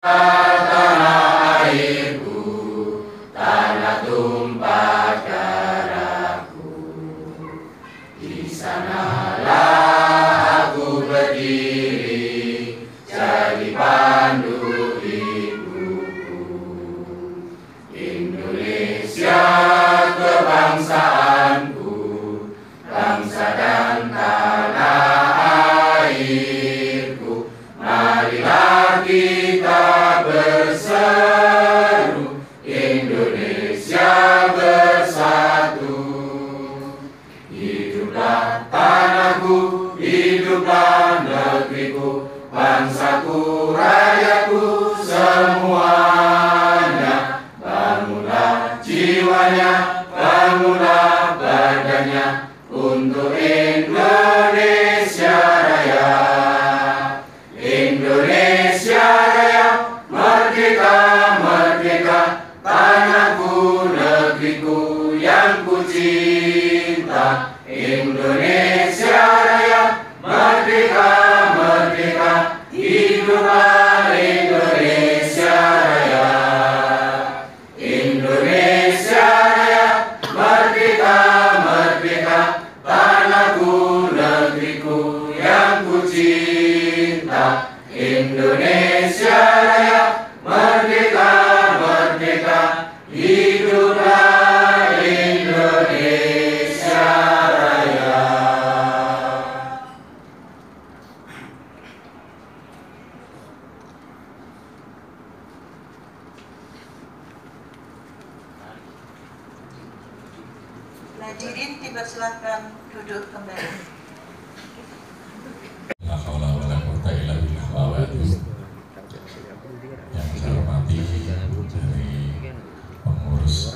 Tanah airku, tanah tumpah darahku, di sanalah aku berdiri, jadi pandu ibuku. Indonesia kebangsaanku, bangsa dan tanah airku, marilah kita berseru, Indonesia bersatu. Hiduplah tanahku, hiduplah negeriku, bangsaku, rakyatku semuanya. Bangunlah jiwanya, bangunlah badannya, untuk Indonesia Raya. Indonesia Raya, merdeka, merdeka, tanahku, negeriku yang ku cinta. Indonesia Raya, merdeka, merdeka, hiduplah Indonesia Raya. Indonesia Raya, merdeka, merdeka, tanahku, negeriku yang ku cinta. Indonesia Raya, merdeka, merdeka, hiduplah Indonesia Raya. Hadirin dipersilakan duduk kembali. Yang saya hormati dari pengurus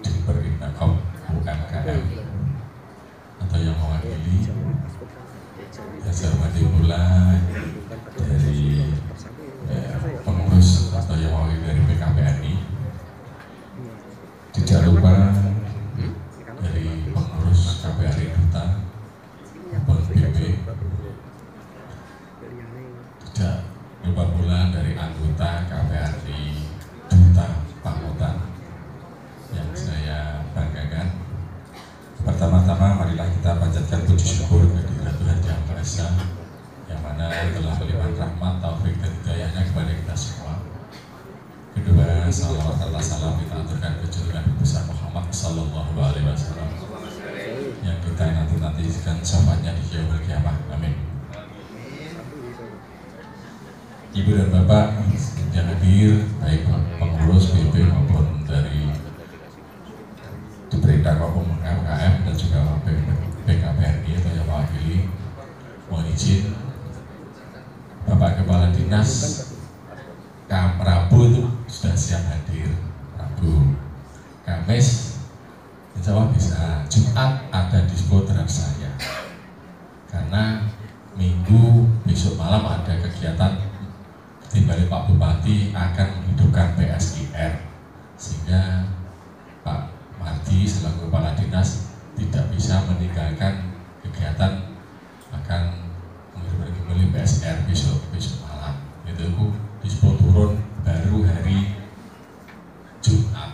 Diperintahkop UMKM atau yang mewakili, yang saya hormati pula dari pengurus atau yang mewakili dari PKPNI, tidak lupa dari pengurus KPRI Duta maupun BP, tidak lupa pula dari anggota KPRI Duta Pamutan yang saya banggakan. Pertama-tama marilah kita panjatkan puji syukur kehadirat Tuhan Yang Maha Esa, yang mana telah melimpahkan rahmat, taufik dan hidayahnya kepada kita semua. Kedua, salawat serta salam kita aturkan ke junjungan Nabi besar Muhammad Sallallahu Alaihi Wasallam yang kita nanti-nantikan syafaatnya di yaumul qiyamah. Amin. Ibu dan Bapak yang hadir, baik pengurus BP maupun dari Diperintahkop UMKM dan juga PKPRI atau yang mewakili, mohon izin Bapak Kepala Dinas Rabu itu sudah siap hadir. Rabu, Kamis insya Allah bisa, Jumat ada dispo dengan saya, karena Minggu besok malam ada kegiatan di Bali Pak Bupati akan menghidupkan PSIR, sehingga Pak Mardi selaku Kepala Dinas tidak bisa meninggalkan kegiatan akan menghidupkan kembali PSIR besok malam. Itu dispo turun baru hari Jumat.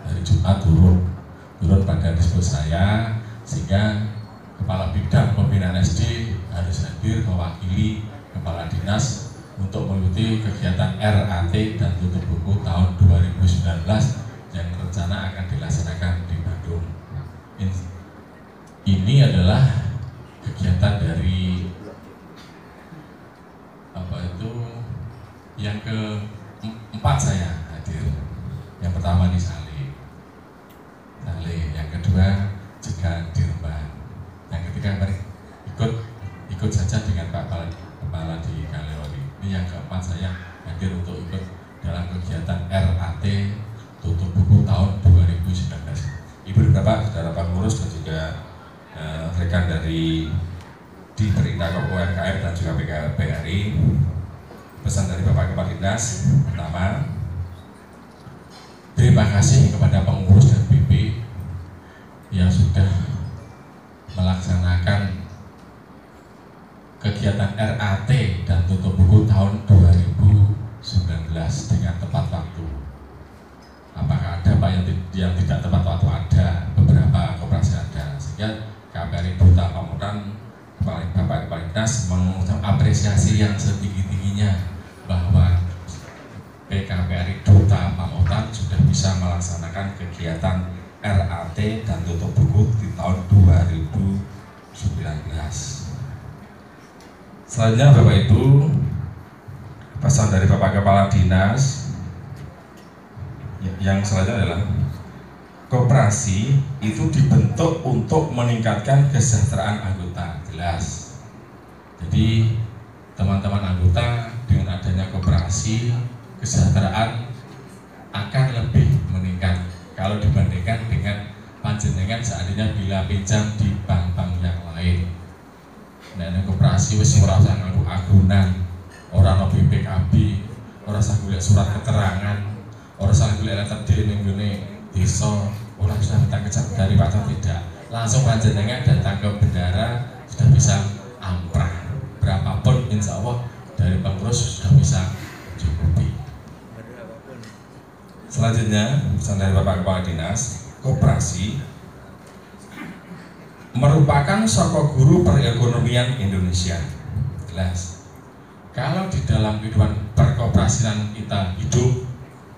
Hari Jumat turun pada dispo saya, sehingga Kepala Bidang Pembinaan SD harus hadir mewakili Kepala Dinas untuk mengikuti kegiatan RAT dan tutup buku tahun 2019 yang rencana akan dilaksanakan di Bandung. Ini adalah kegiatan dari yang keempat saya hadir. Yang pertama di Saleh, yang kedua juga di Rembang, yang ketiga mari ikut saja dengan Pak Kepala di Kaliori. Ini yang keempat saya hadir untuk ikut dalam kegiatan RAT tutup buku tahun 2019. Ibu dan Bapak, saudara pengurus dan juga rekan dari Diperintahkop UMKM dan juga PKPRI, pesan dari Bapak Kepala Dinas pertama, terima kasih kepada pengurus dan BP yang sudah melaksanakan kegiatan RAT dan tutup buku tahun 2019 bisa melaksanakan kegiatan RAT dan tutup buku di tahun 2019. Selanjutnya Bapak Ibu, pesan dari Bapak Kepala Dinas yang selanjutnya adalah koperasi itu dibentuk untuk meningkatkan kesejahteraan anggota, jelas. Jadi teman-teman anggota dengan adanya koperasi, kesejahteraan akan lebih meningkat kalau dibandingkan dengan panjenengan seandainya bila pinjam di bank-bank yang lain. Nah, koperasi wis ora usah nganggo agunan, ora ono BPKB, ora usah golek surat keterangan, ora usah golek letter D ning ngene desa, ora usah minta kecap dari Pak Camat, tidak. Langsung panjenengan datang ke bendara sudah bisa amprah. Berapapun insya Allah dari pengurus sudah bisa mencukupi. Selanjutnya, pesan dari Bapak Kepala Dinas, koperasi merupakan sokok guru perekonomian Indonesia. Jelas. Kalau di dalam kehidupan perkoperasian kita hidup,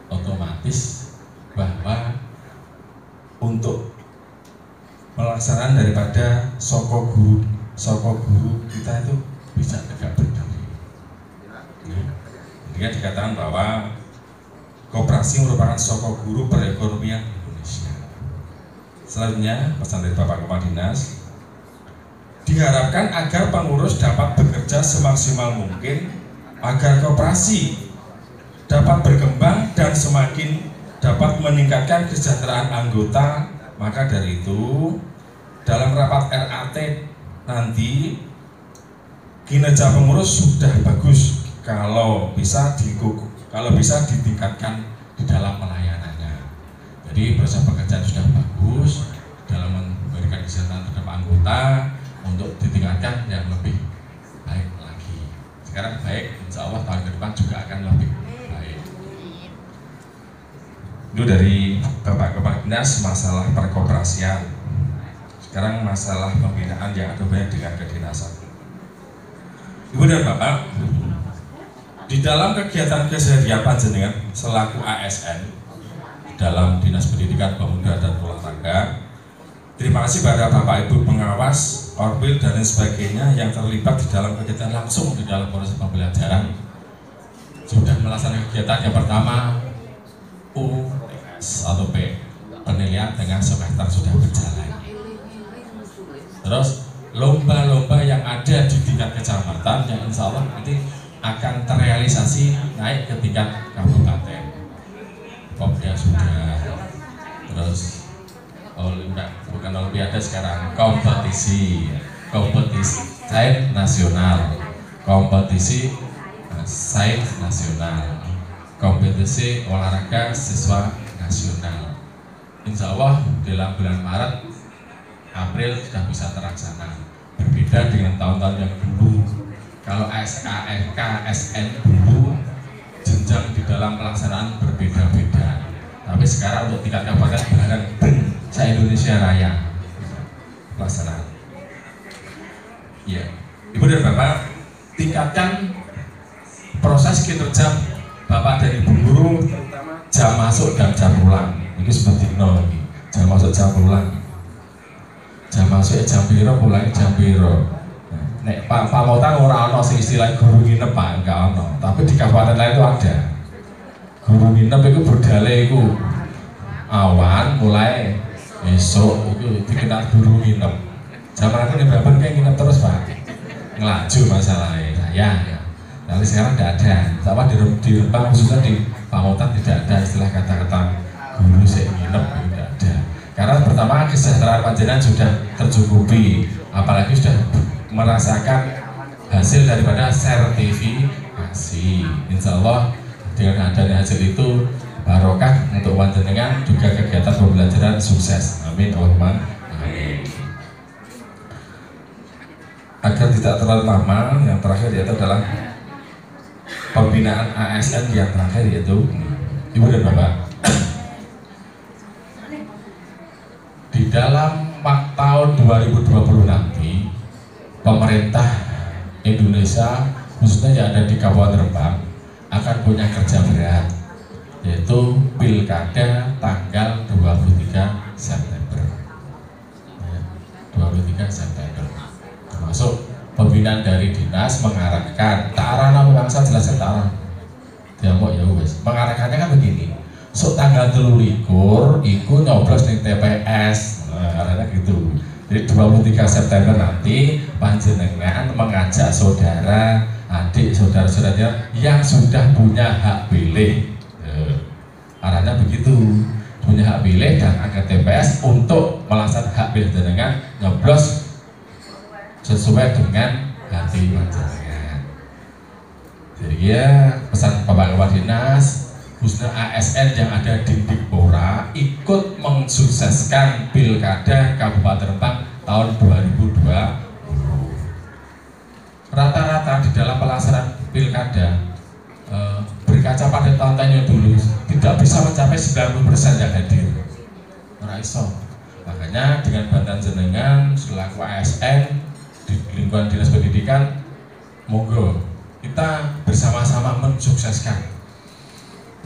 otomatis bahwa untuk pelaksanaan daripada sokok guru kita itu bisa tegak berdiri. Jadi dikatakan bahwa koperasi merupakan sokok guru perekonomian Indonesia. Selanjutnya, pesan dari Bapak Kepala Dinas, diharapkan agar pengurus dapat bekerja semaksimal mungkin agar koperasi dapat berkembang dan semakin dapat meningkatkan kesejahteraan anggota. Maka dari itu, dalam rapat RAT nanti kinerja pengurus sudah bagus kalau bisa ditingkatkan di dalam pelayanannya. Jadi proses pekerjaan sudah bagus dalam memberikan kesehatan terhadap anggota untuk ditingkatkan yang lebih baik lagi. Sekarang baik, insya Allah tahun ke depan juga akan lebih baik. Itu dari Bapak Kepala Dinas masalah perkoperasian. Sekarang masalah pembinaan yang ada banyak dengan kedinasan. Ibu dan Bapak, di dalam kegiatan keseharian panjenengan selaku ASN dalam Dinas Pendidikan, Pemuda dan Olahraga, terima kasih pada Bapak Ibu pengawas, Orpil dan lain sebagainya yang terlibat di dalam kegiatan langsung di dalam proses pembelajaran. Sudah melaksanakan kegiatan yang pertama UTS atau P, penilaian tengah semester sudah berjalan. Terus lomba-lomba yang ada di tingkat kecamatan yang insya Allah nanti akan terrealisasi naik ke tingkat kabupaten. Popnya sudah, terus bukan olimpiade sekarang, kompetisi sains nasional, kompetisi sains nasional, kompetisi olahraga siswa nasional. Insya Allah dalam bulan Maret April sudah bisa terlaksana. Berbeda dengan tahun-tahun yang dulu. Kalau SKFK, SN dulu jenjang di dalam pelaksanaan berbeda-beda. Tapi sekarang untuk tingkat kabupaten bahkan se-Indonesia Raya pelaksanaan. Ya, Ibu dan Bapak, tingkatkan proses kinerja Bapak dan Ibu guru, jam masuk dan jam pulang. Ini seperti ini, jam masuk jam pulang. Jam masuk jam piro, pulang jam piro. Nek Pak Pamotan ora ono sing istilah guru nginep Pak, enggak ono. Tapi di kabupaten lain itu ada. Guru nginep itu budale iku awan mulai esok itu dikenal guru nginep. Zaman aku di Babon kayak nginep terus Pak. Ngelaju masalahnya saya. Tapi sekarang tidak ada. Sama di Rempang khususnya di Pamotan tidak ada istilah kata-kata guru sik nginep, tidak ada. Karena pertama kesejahteraan panjenengan sudah tercukupi, apalagi sudah merasakan hasil daripada sertifikasi. Insya Allah dengan adanya hasil itu barokah untuk panjenengan, juga kegiatan pembelajaran sukses. Amin Allahumma amin. Agar tidak terlalu lama, yang terakhir yaitu adalah pembinaan ASN yang terakhir, yaitu Ibu dan Bapak. Di dalam tahun 2020 nanti, pemerintah Indonesia khususnya yang ada di Kabupaten Rembang akan punya kerja berat, yaitu pilkada tanggal 23 September. Ya, 23 September. Termasuk pembinaan dari dinas mengarahkan tarana bangsa jelas tarana. Diamuk ya wes. Mengarahkannya kan begini. Tanggal 23 iku nyoblos di TPS. Arahnya gitu. Jadi 23 September nanti panjenengan mengajak saudara, adik, saudara-saudaranya yang sudah punya hak pilih. Arahnya begitu, punya hak pilih dan angkat TPS untuk melaksanakan hak pilih dengan nyoblos sesuai dengan hati panjenengan. Jadi ya pesan Bapak Kepala Dinas khususnya ASN yang ada di Dikpora ikut mensukseskan Pilkada Kabupaten Rembang tahun 2020. Rata-rata di dalam pelaksanaan Pilkada berkaca pada tahun-tahun yang dulu tidak bisa mencapai 90% yang hadir. Raiso. Makanya dengan bantuan jenengan selaku ASN di lingkungan dinas pendidikan, monggo kita bersama-sama mensukseskan.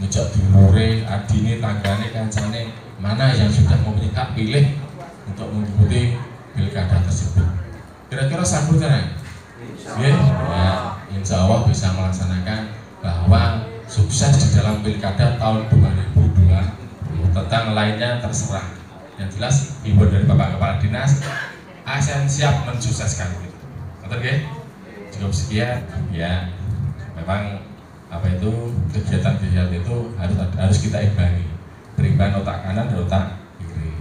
Ngejak dimure, adine, tanggane, kancane mana yang sudah mempunyai hak pilih untuk mengikuti pilkada tersebut. Kira-kira sambut kan? Ya, insya Allah bisa melaksanakan bahwa sukses di dalam pilkada tahun 2020. Tentang lainnya terserah. Yang jelas ibu dari Bapak Kepala Dinas ASN siap mensukseskan. Oke? Cukup sekian. Ya, memang apa itu kegiatan-kegiatan itu harus kita imbangi, berimbangi otak kanan dan otak kiri.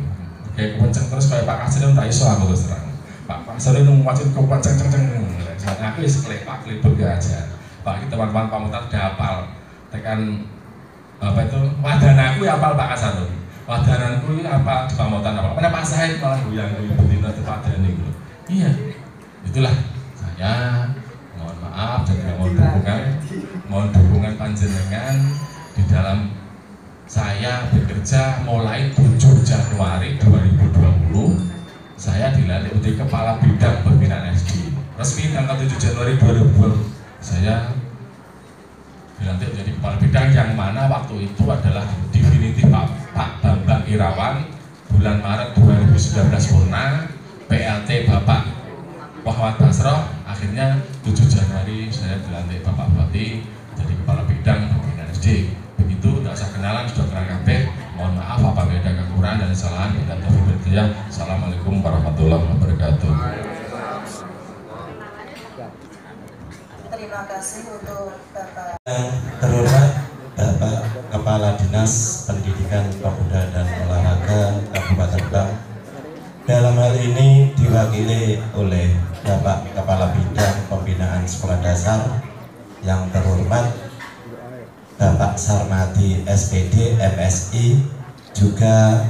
Kayak kepenceng terus kayak Pak Kasir tak iso aku terus terang. Pak Kasir itu ngomongin kepenceng-ceng. Saat aku sekelepak kelibut aja. Pak kita teman-teman pamutan udah hafal. Tekan apa itu wadananku ya hafal Pak Kasir. Wadananku ini apa di pamutan apa? Mana Pak Sahid malah goyang betina tepat dan itu. Iya, itulah saya. Mohon maaf dan mohon dukungan panjenengan di dalam saya bekerja mulai 7 Januari 2020. Saya dilantik menjadi Kepala Bidang Pembinaan SD. Resmi tanggal 7 Januari 2020 saya dilantik menjadi Kepala Bidang yang mana waktu itu adalah definitif Pak Bambang Irawan. Bulan Maret 2019 purna, PLT Bapak Muhammad Basroh. Akhirnya 7 Januari saya dilantik Bapak Bupati jadi Kepala Bidang Pembinaan SD. Begitu, tidak usah kenalan, sudah terang kabeh. Mohon maaf apabila ada kekurangan dan kesalahan. Assalamualaikum warahmatullahi wabarakatuh. Terima kasih untuk Bapak. Yang terhormat Bapak Kepala Dinas Pendidikan Pemuda dan Olahraga Kabupaten Rembang. Dalam hal ini diwakili oleh Bapak Kepala Bidang Pembinaan Sekolah Dasar yang terhormat Bapak Sarmadi SPD MSI, juga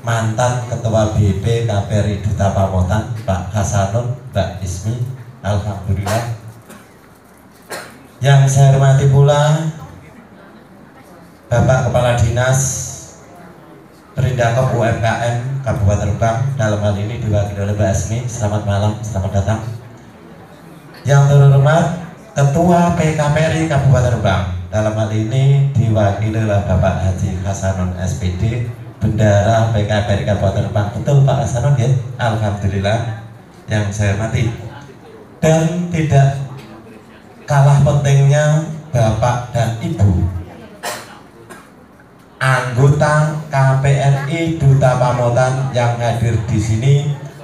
mantan Ketua BP KPRI Duta Pamotan Pak Hasanun, Mbak Ismi. Alhamdulillah. Yang saya hormati pula Bapak Kepala Dinas Perindakop UMKM Kabupaten Rembang, dalam hal ini diwakili oleh Mbak Ismi. Selamat malam, selamat datang. Yang terhormat Ketua PKPRI Kabupaten Rembang, dalam hal ini diwakili oleh Bapak Haji Hasanun SPD, Bendara PKPRI Kabupaten Rembang. Betul Pak Hasanun ya? Alhamdulillah. Yang saya hormati dan tidak kalah pentingnya Bapak dan Ibu anggota KPRI Duta Pamotan yang hadir di sini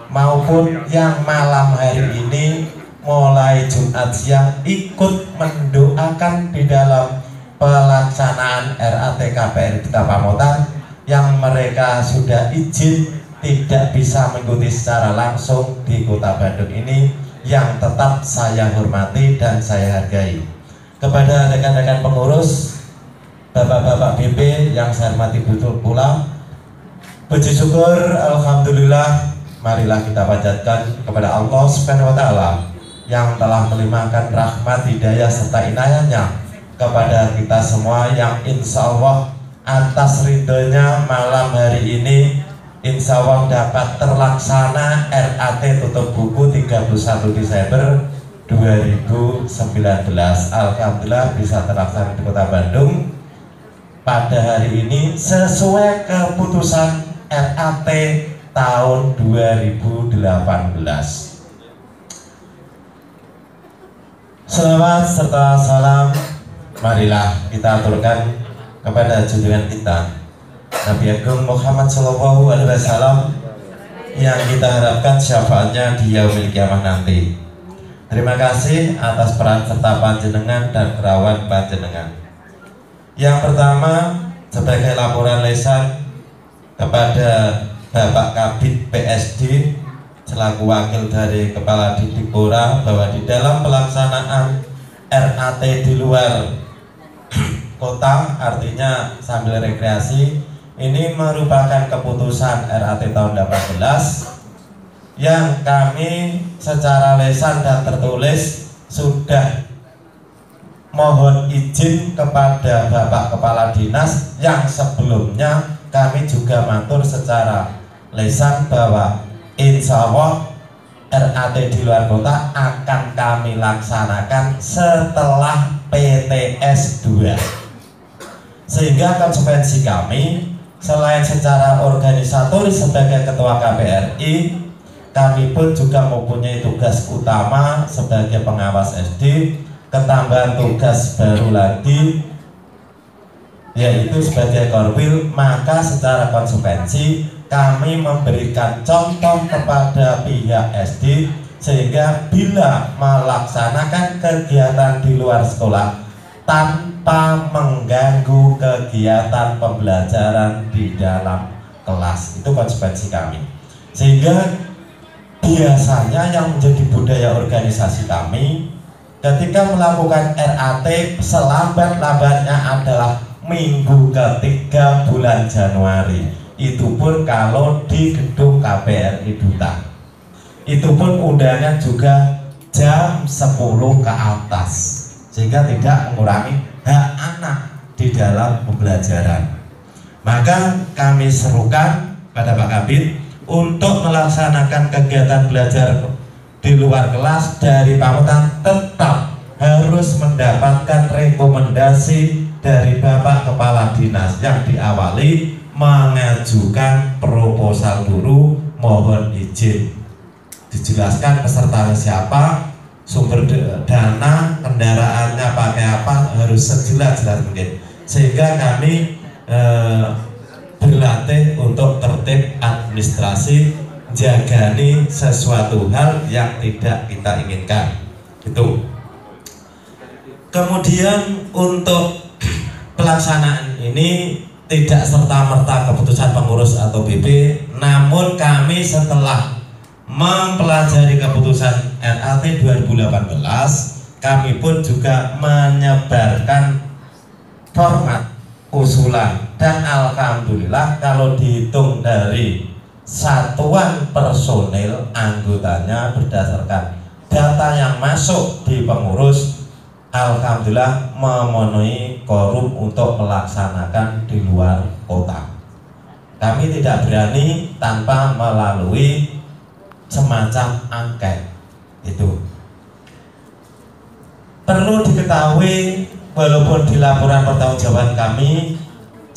maupun yang malam hari ini mulai Jumat siang ikut mendoakan di dalam pelaksanaan RAT KPRI Duta Pamotan yang mereka sudah izin tidak bisa mengikuti secara langsung di Kota Bandung ini, yang tetap saya hormati dan saya hargai. Kepada rekan-rekan pengurus, Bapak-bapak BP yang saya hormati betul pula, puji syukur alhamdulillah, marilah kita panjatkan kepada Allah Subhanahu wa taala yang telah melimpahkan rahmat, hidayah serta inayahnya kepada kita semua, yang insya Allah atas ridhonya malam hari ini insya Allah dapat terlaksana RAT tutup buku 31 Desember 2019. Alhamdulillah bisa terlaksana di Kota Bandung. pada hari ini sesuai keputusan RAT tahun 2018. Selawat serta salam marilah kita aturkan kepada junjungan kita Nabi Agung Muhammad Shallallahu Alaihi Wasallam yang kita harapkan syafaatnya di yaumil kiamah nanti. Terima kasih atas peran serta panjenengan dan kerawat panjenengan. Yang pertama, sebagai laporan lisan kepada Bapak Kabid PSD selaku wakil dari Kepala Didikpora bahwa di dalam pelaksanaan RAT di luar kota, artinya sambil rekreasi, ini merupakan keputusan RAT tahun 18 yang kami secara lisan dan tertulis sudah mohon izin kepada Bapak Kepala Dinas yang sebelumnya kami juga matur secara lisan bahwa insya Allah RAT di luar kota akan kami laksanakan setelah PTS 2, sehingga konsekuensi kami selain secara organisatoris sebagai Ketua KPRI, kami pun juga mempunyai tugas utama sebagai pengawas SD, ketambahan tugas baru lagi yaitu sebagai korwil. Maka secara konsekuensi kami memberikan contoh kepada pihak SD sehingga bila melaksanakan kegiatan di luar sekolah tanpa mengganggu kegiatan pembelajaran di dalam kelas, itu konsekuensi kami. Sehingga biasanya yang menjadi budaya organisasi kami ketika melakukan RAT selambat-lambatnya adalah minggu ketiga bulan Januari. Itu pun kalau di gedung KPRI Duta, itu pun undangan juga jam 10 ke atas, sehingga tidak mengurangi hak anak di dalam pembelajaran. Maka kami serukan pada Pak Kabid untuk melaksanakan kegiatan belajar di luar kelas dari Pamutan tetap harus mendapatkan rekomendasi dari Bapak Kepala Dinas yang diawali mengajukan proposal guru mohon izin, dijelaskan pesertanya siapa, sumber dana, kendaraannya pakai apa, harus sejelas-jelas mungkin, sehingga kami berlatih untuk tertib administrasi, jagani sesuatu hal yang tidak kita inginkan. Itu. Kemudian untuk pelaksanaan ini tidak serta-merta keputusan pengurus atau BP, namun kami setelah mempelajari keputusan RAT 2018, kami pun juga menyebarkan format usulan, dan alhamdulillah kalau dihitung dari satuan personil anggotanya berdasarkan data yang masuk di pengurus, alhamdulillah memenuhi quorum untuk melaksanakan di luar kota. Kami tidak berani tanpa melalui semacam angket. Itu perlu diketahui. Walaupun di laporan pertanggungjawaban kami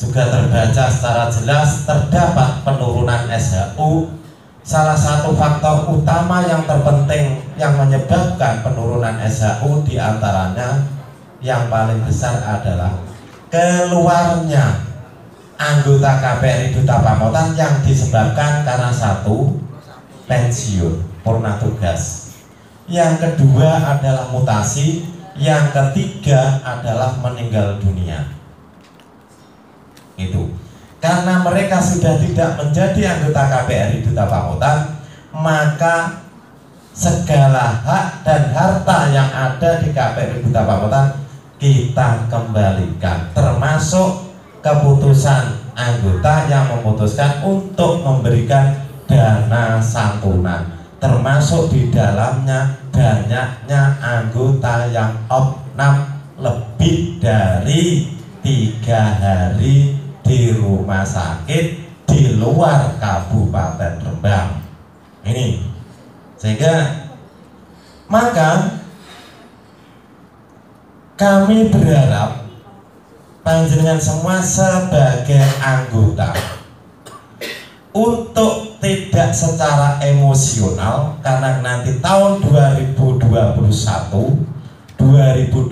juga terbaca secara jelas terdapat penurunan SHU, salah satu faktor utama yang terpenting yang menyebabkan penurunan SHU diantaranya yang paling besar adalah keluarnya anggota KPRI Duta Pamutan yang disebabkan karena satu, pensiun purna tugas, yang kedua adalah mutasi, yang ketiga adalah meninggal dunia. Itu karena mereka sudah tidak menjadi anggota KPRI Duta Pamutan, maka segala hak dan harta yang ada di KPRI Duta Pamutan kita kembalikan, termasuk keputusan anggota yang memutuskan untuk memberikan dana santunan, termasuk di dalamnya banyaknya anggota yang opnam lebih dari 3 hari di rumah sakit di luar Kabupaten Rembang. Ini sehingga maka kami berharap panjenengan semua sebagai anggota untuk tidak secara emosional, karena nanti tahun 2021 2022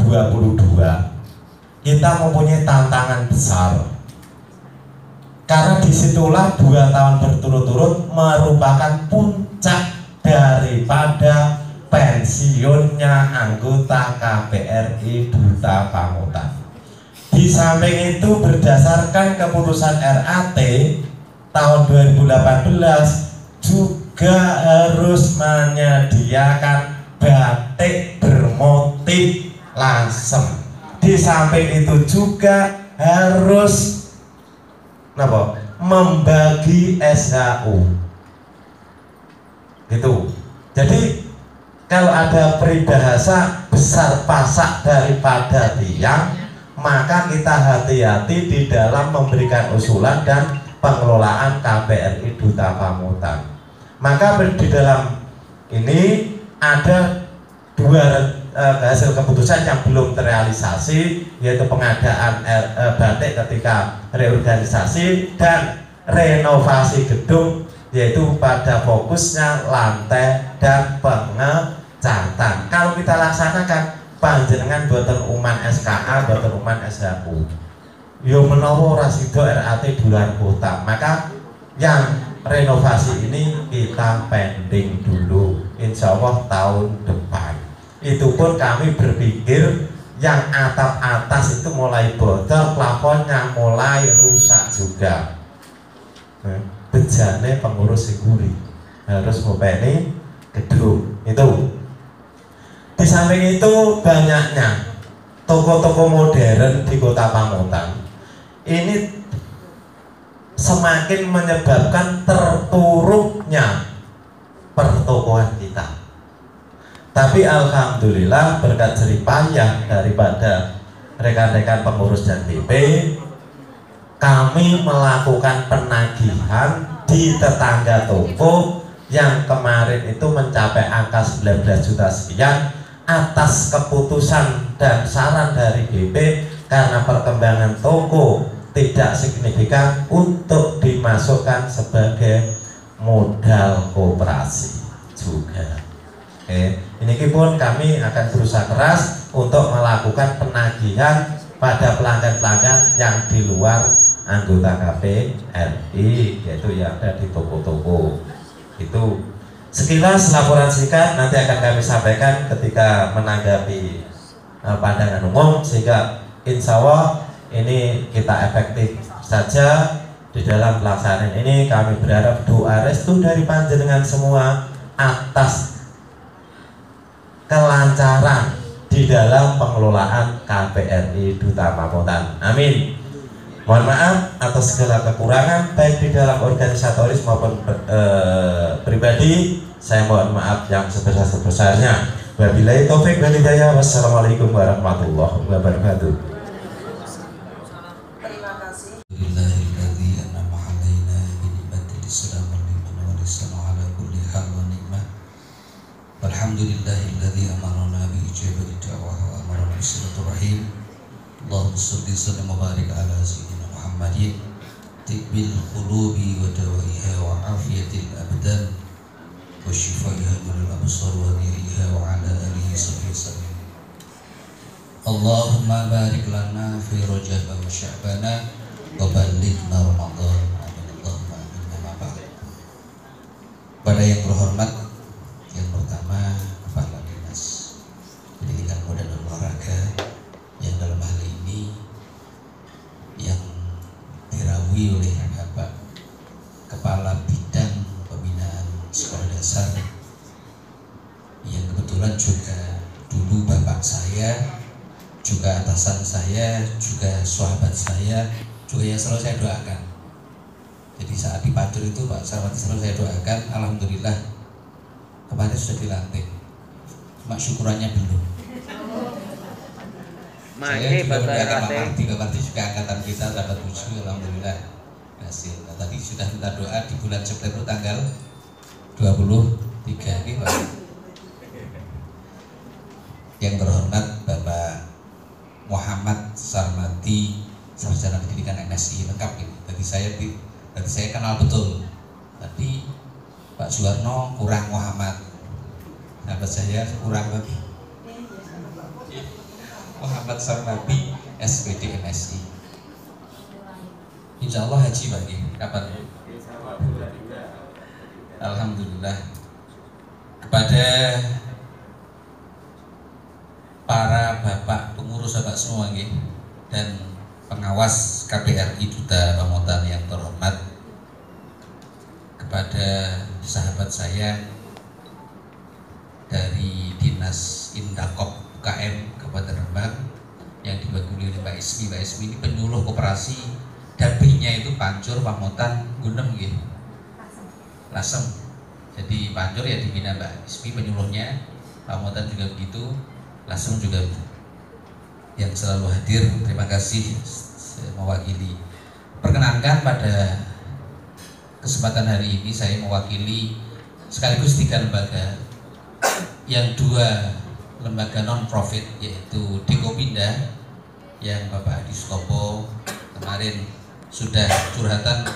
kita mempunyai tantangan besar, karena disitulah 2 tahun berturut-turut merupakan puncak daripada pensiunnya anggota KPRI Duta Pamutan. Di samping itu berdasarkan keputusan RAT tahun 2018 juga harus menyediakan batik bermotif lasem. Di samping itu juga harus membagi SHU. Gitu. Jadi kalau ada peribahasa besar pasak daripada tiang, maka kita hati-hati di dalam memberikan usulan dan pengelolaan KPRI Duta Pamutan. Maka di dalam ini ada 2 hasil keputusan yang belum terrealisasi, yaitu pengadaan batik ketika reorganisasi dan renovasi gedung, yaitu pada fokusnya lantai dan pengecatan. Kalau kita laksanakan, panjenengan boten uman SKA, boten uman SHU, yo menawa ora sida RAT Dular Kota, maka yang renovasi ini kita pending dulu, insya Allah tahun depan. Itu pun kami berpikir yang atap atas itu mulai bocor, plafonnya mulai rusak juga. Bejane pengurus Siguri harus ngopeni gedung itu. Di samping itu banyaknya toko-toko modern di Kota Pamutan ini semakin menyebabkan terpuruknya pertokoan kita. Tapi alhamdulillah berkat jerih payah daripada rekan-rekan pengurus dan BP, kami melakukan penagihan di tetangga toko yang kemarin itu mencapai angka 19 juta sekian atas keputusan dan saran dari BP, karena perkembangan toko tidak signifikan untuk dimasukkan sebagai modal koperasi juga. Ini pun kami akan berusaha keras untuk melakukan penagihan pada pelanggan-pelanggan yang di luar anggota KPRI, yaitu yang ada di toko-toko. Itu sekilas laporan singkat, nanti akan kami sampaikan ketika menanggapi pandangan umum, sehingga insya Allah ini kita efektif saja di dalam pelaksanaan ini. Kami berharap doa restu dari panjenengan semua atas kelancaran di dalam pengelolaan KPRI Duta Pamutan. Amin. Mohon maaf atas segala kekurangan baik di dalam organisatoris maupun pribadi. Saya mohon maaf yang sebesar-besarnya. Wabillahi taufik wal hidayah. Wassalamualaikum warahmatullahi wabarakatuh. Terima kasih. Alhamdulillahilladzi amarna bi ijabati da'wah wa amarna bis-silaturahim. Allahumma shalli wa sallim wa barik ala sayyidina Muhammadin tibbil qulubi wa dawaiha wa afiyatil abdan wa shifaiha min al-absar wa dhiriha wa ala alihi sallallahu. Allahumma barik lana fi Rajab wa Sya'ban wa ballighna Ramadan. Amin Allahumma amin. Amma ba'd. Pada yang terhormat, yang pertama Kepala Dinas Pendidikan Muda dan Olahraga, yang dalam hal ini yang dirawi oleh Bapak Kepala Bidang Pembinaan Sekolah Dasar, yang kebetulan juga dulu bapak saya, juga atasan saya, juga sahabat saya, juga yang selalu saya doakan. Jadi saat di Padur itu Pak Sarwati selalu saya doakan. Alhamdulillah kemarin sudah dilantik, cuma syukurannya belum. Saya juga mendoakan Pak Marti juga angkatan kita dapat 7, alhamdulillah hasil. Nah, tadi sudah minta doa di bulan September tanggal 23 ini Pak. Yang terhormat Bapak Muhammad Sarmati sarjana pendidikan MSI lengkap ini. Jadi saya kenal betul. Tapi Pak Suwarno kurang Muhammad. Sahabat saya kurang lagi. Muhammad Sarnabi SPD MSI. Insya Allah haji bagi kapan? Alhamdulillah. Kepada para bapak pengurus bapak semua dan pengawas KBRI Duta Pamotan yang terhormat, kepada sahabat saya dari Dinas Indakop UKM Kabupaten Rembang yang diwakili oleh Pak Ismi. Pak Ismi ini penyuluh koperasi, dapilnya itu Pancur, Pamotan, Gunem gitu, Lasem. Jadi Pancur ya dibina Pak Ismi penyuluhnya, Pamotan juga begitu, Lasem juga yang selalu hadir. Terima kasih mewakili. Perkenankan pada kesempatan hari ini saya mewakili sekaligus 3 lembaga, yang 2 lembaga non-profit, yaitu Dekopinda yang Bapak Adi Sutopo kemarin sudah curhatan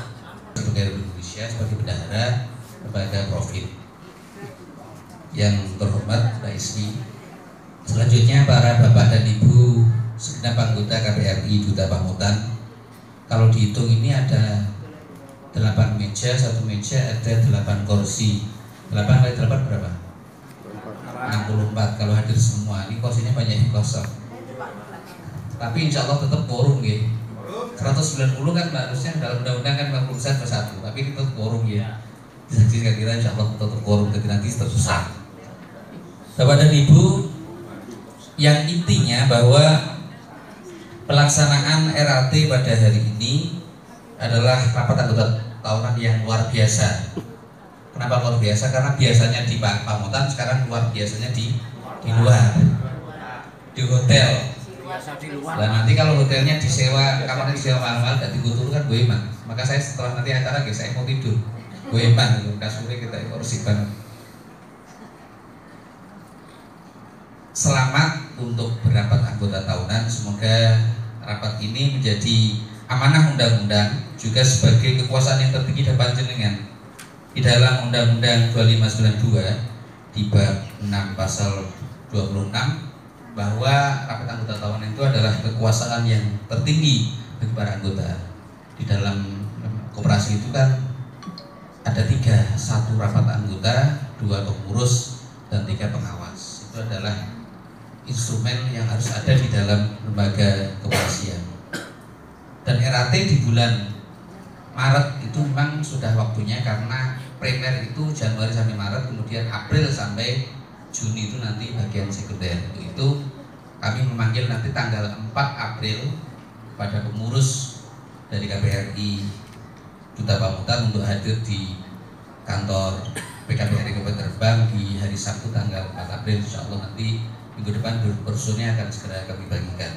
sebagai Indonesia sebagai bendahara lembaga profit. Yang terhormat Pak Ismi, selanjutnya para bapak dan ibu segenap anggota KBRI Duta Pamotan. Kalau dihitung ini ada 8 meja, 1 meja ada 8 kursi. 8 kali 8 berapa? 64. Kalau hadir semua, ini kursinya banyak yang kosong. Tapi insya Allah tetap quorum ya. 190 kan harusnya dalam undang-undang kan 50% per 1, tapi ini tetap quorum ya. Jadi kira-kira insya Allah tetap quorum, jadi nanti tersusah. Bapak dan Ibu, yang intinya bahwa pelaksanaan RAT pada hari ini adalah rapat anggota tahunan yang luar biasa. Kenapa luar biasa? Karena biasanya di Pamotan, sekarang luar biasanya di luar, di hotel. Dan nanti kalau hotelnya disewa, kamarnya disewa mahal-mahal, dan dikutur kan gue emang. Maka saya setelah nanti acara, saya mau tidur. Gue emang, kasurnya kita korsi banget. Selamat untuk berapat anggota tahunan. Semoga rapat ini menjadi amanah undang-undang, juga sebagai kekuasaan yang tertinggi dan panjenengan. Di dalam Undang-Undang 2592 di bab 6 pasal 26 bahwa rapat anggota tahunan itu adalah kekuasaan yang tertinggi bagi para anggota. Di dalam koperasi itu kan ada 3, 1 rapat anggota, 2 pengurus, dan 3 pengawas. Itu adalah instrumen yang harus ada di dalam lembaga kepolisian. Dan RAT di bulan Maret itu memang sudah waktunya, karena primer itu Januari sampai Maret, kemudian April sampai Juni itu nanti bagian sekunder. Untuk itu kami memanggil nanti tanggal 4 April pada pengurus dari KBRI Duta Pamotan untuk hadir di kantor PKBRI Kabupaten Rembang di hari Sabtu tanggal 4 April. Insya Allah nanti minggu depan brosurnya akan segera kami bagikan.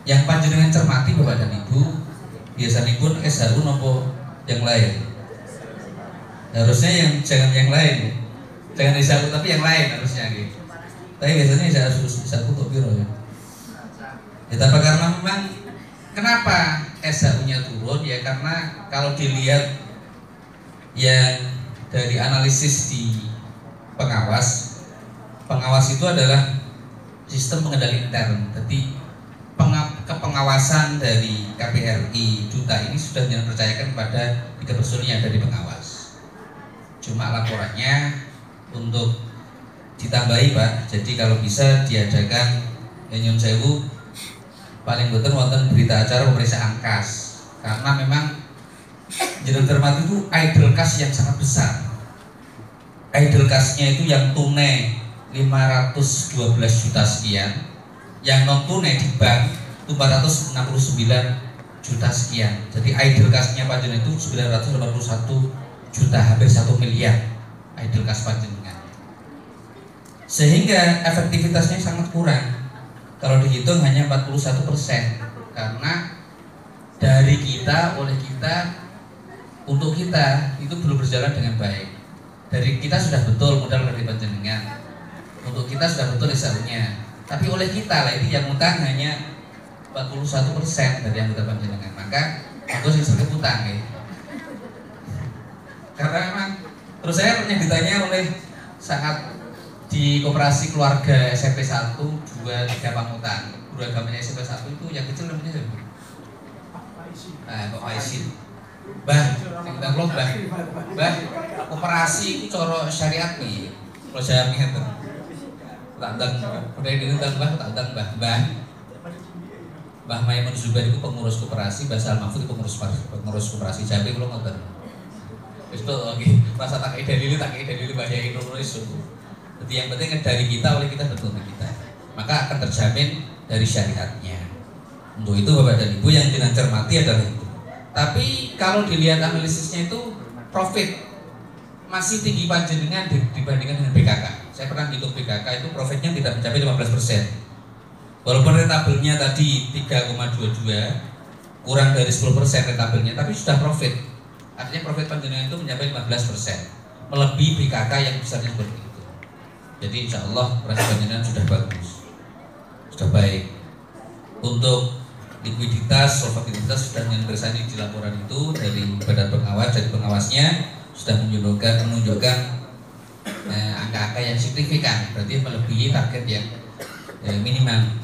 Yang panjenengan cermati Bapak dan Ibu, biasanya pun SHU nopo yang lain. Harusnya jangan yang lain, jangan SHU tapi yang lain harusnya gitu. Tapi biasanya SHU untuk biro ya. Tapi karena memang kenapa SHU-nya turun ya, karena kalau dilihat yang dari analisis di pengawas itu adalah sistem pengendali intern. Jadi kepengawasan dari KBRI Duta ini sudah dipercayakan kepada 3 personil yang ada di pengawas. Cuma laporannya untuk ditambahi Pak. Jadi kalau bisa diadakan Nyon Sewu paling betul wonten berita acara pemeriksaan kas, karena memang jeneng termat itu idle cash yang sangat besar. Idle cash-nya itu yang tunai 512 juta sekian, yang non tunai di bank itu 469 juta sekian. Jadi idle cash-nya panjenengan itu 981 juta, hampir 1 miliar idle cash panjenengan. Sehingga efektivitasnya sangat kurang. Kalau dihitung hanya 41%, karena dari kita, oleh kita, untuk kita itu belum berjalan dengan baik. Dari kita sudah betul modal dari panjenengan, untuk kita sudah betul SHU-nya, tapi oleh kita lah itu yang utang hanya 41% dari anggota panjenengan. Maka aku sih sakit utang ya. Karena memang terus saya pernah ditanya oleh saat di koperasi keluarga SMP 1, 2, 3 Pamutan. Guru agamanya SMP 1 itu yang kecil namanya siapa? Pak Aisin. Bah, yang kita vlog bah, koperasi itu coro syariat nih. Kalau saya ingat tuh, tantang, udah ini tantang Bah Maimun Zubair itu pengurus koperasi, Bah Sal Mahfud itu pengurus koperasi Jambi, belum nonton. Itu oke, rasa tak ide dulu bahaya itu nulis. Jadi yang penting dari kita, oleh kita tentu kita, maka akan terjamin dari syariatnya. Untuk itu Bapak dan Ibu yang dengan cermati adalah itu. Tapi kalau dilihat analisisnya itu profit masih tinggi panjenengan dibandingkan dengan BKK. Saya pernah hitung BKK itu profitnya tidak mencapai 15%. Walaupun rentabelnya tadi 3,22 kurang dari 10% rentabelnya, tapi sudah profit. Artinya profit panjenengan itu mencapai 15%, melebihi BKK yang besarnya seperti itu. Jadi insya Allah operasi panjenengan sudah bagus, sudah baik. Untuk likuiditas, solvabilitas sudah yang bersani di laporan itu dari badan pengawas, dari pengawasnya sudah menunjukkan angka-angka yang signifikan, berarti melebihi target yang minimal.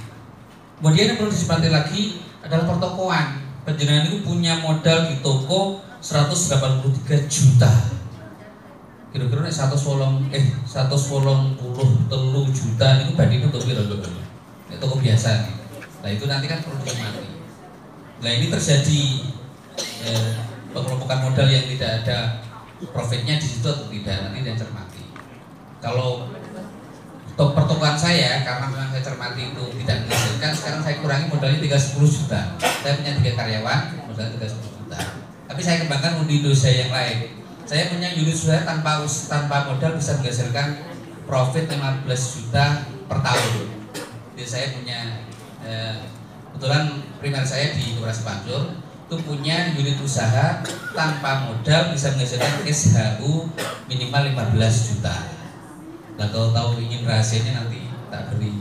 Kemudian yang perlu disepakati lagi adalah pertokoan. Panjenengan itu punya modal di toko 183 juta. Kira-kira 183 juta itu bandingnya untuk piro-piro. Toko biasa nih. Nah itu nanti kan perlu dicermati. Nah ini terjadi pengelompokan modal yang tidak ada profitnya di situ atau tidak, nanti dia cermati. Kalau pertokoan saya, karena memang saya cermati itu tidak menghasilkan, sekarang saya kurangi modalnya 10 juta. Saya punya 3 karyawan, modalnya 10 juta. Tapi saya kembangkan unit usaha yang lain. Saya punya unit usaha tanpa modal bisa menghasilkan profit 15 juta per tahun. Jadi saya punya kebetulan primer saya di Koperasi Pancur itu punya unit usaha tanpa modal bisa menghasilkan SHU minimal 15 juta. Nah kalau tahu ingin rahasianya nanti tak beri,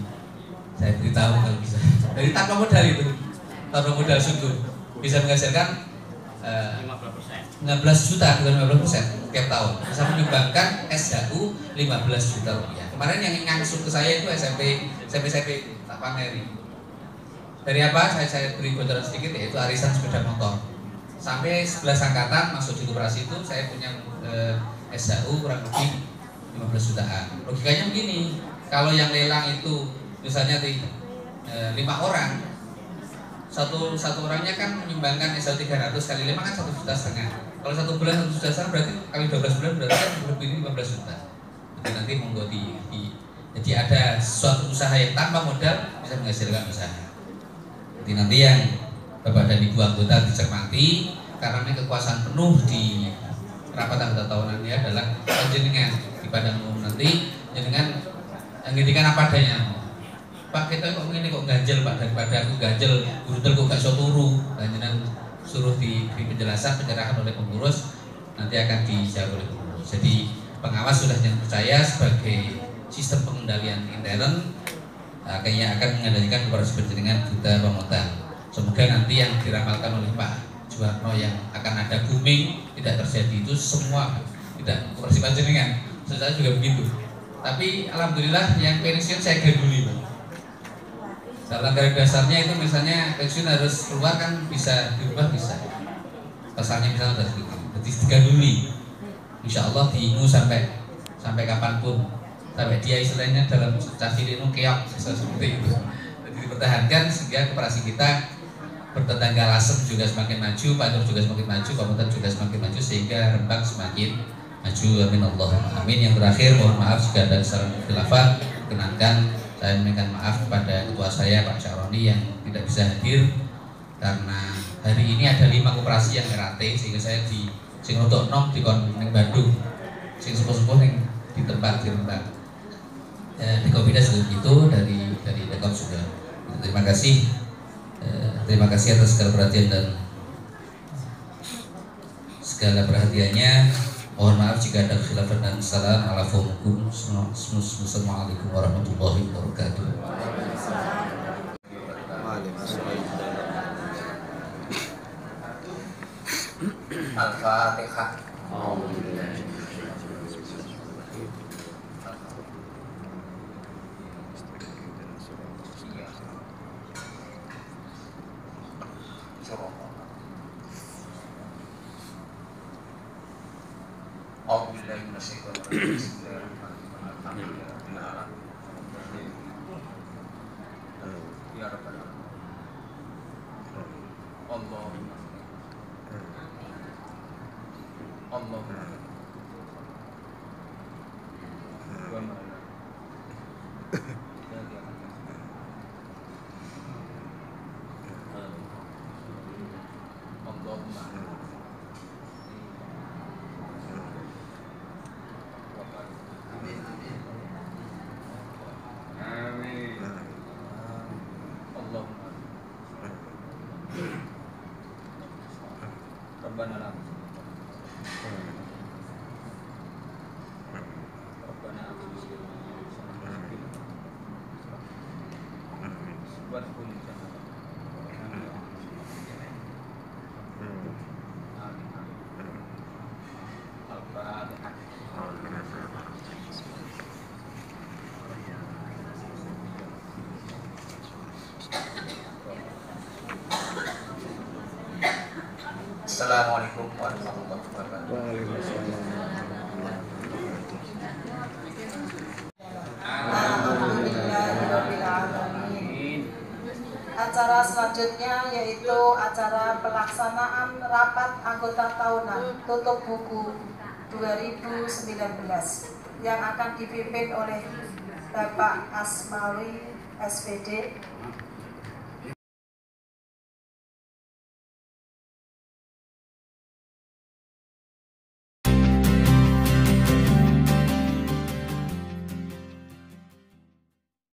saya beritahu kalau bisa. Dari tanpa modal itu, tanpa modal sungguh bisa menghasilkan 15 juta bukan 15% tiap tahun. Bisa menyumbangkan SHU 15 juta rupiah. Kemarin yang ngangsung ke saya itu SMP tak pameri. Dari apa? Saya beri bocoran sedikit, yaitu arisan sepeda motor. Sampai 11 angkatan masuk di koperasi itu saya punya SHU kurang lebih 15 jutaan. Logikanya begini, kalau yang lelang itu misalnya 5 orang, satu orangnya kan menyumbangkan SHU 300 kali 5 kan 1,5 juta. Kalau 1 bulan 1,5 juta berarti kali 12 bulan berarti kan lebih 15 juta. Jadi nanti monggo jadi ada suatu usaha yang tanpa modal bisa menghasilkan usaha. Jadi nanti yang Bapak dan Ibu anggota dicermati, karena ini kekuasaan penuh di rapat anggota tahunannya adalah panjenengan di badan umum nanti, jenengan ngendikan apa adanya. Pak kita kok ngene kok ganjel Pak, daripada aku ganjel gurudel kok gak iso turu. Panjenengan suruh di penjelasan penyerahan oleh pengurus, nanti akan dijawab oleh pengurus. Jadi pengawas sudah yang percaya sebagai sistem pengendalian intern kayaknya akan mengendalikan koperasi panjenengan Duta Pamutan. Semoga nanti yang diramalkan oleh Pak Juwarno yang akan ada booming tidak terjadi itu semua tidak koperasi panjenengan. Saya juga begitu. Tapi alhamdulillah yang pensiun saya ganduli Pak. Dalam garis dasarnya itu misalnya pensiun harus keluar kan bisa dirubah bisa. Pasalnya misalnya harus jadi diganduli. Insya Allah diingu sampai kapanpun, sampai dia istilahnya dalam cacil itu keok seperti itu. Jadi dipertahankan sehingga koperasi kita bertetangga Lasem juga semakin maju, Pancur juga semakin maju, Pamutan juga semakin maju sehingga Rembang semakin maju. Amin Allah. Amin. Yang terakhir mohon maaf jika ada kesalahan khilafah, perkenankan saya meminta maaf kepada ketua saya Pak Syaroni yang tidak bisa hadir karena hari ini ada 5 koperasi yang RAT sehingga saya di sing rodok nom di Bandung, sing sepuh-sepuh yang di tempat di Rembang. Di Kopida sudah begitu, dari Dekom sudah. Terima kasih atas segala perhatian dan segala perhatiannya. Mohon maaf jika ada khilafan dan salam. Assalamualaikum warahmatullahi wabarakatuh. Al-Fatihah. Assalamualaikum warahmatullahi wabarakatuh. Alhamdulillahirobbilalamin. Acara selanjutnya yaitu acara pelaksanaan rapat anggota tahunan tutup buku 2019 yang akan dipimpin oleh Bapak Asmawi SPD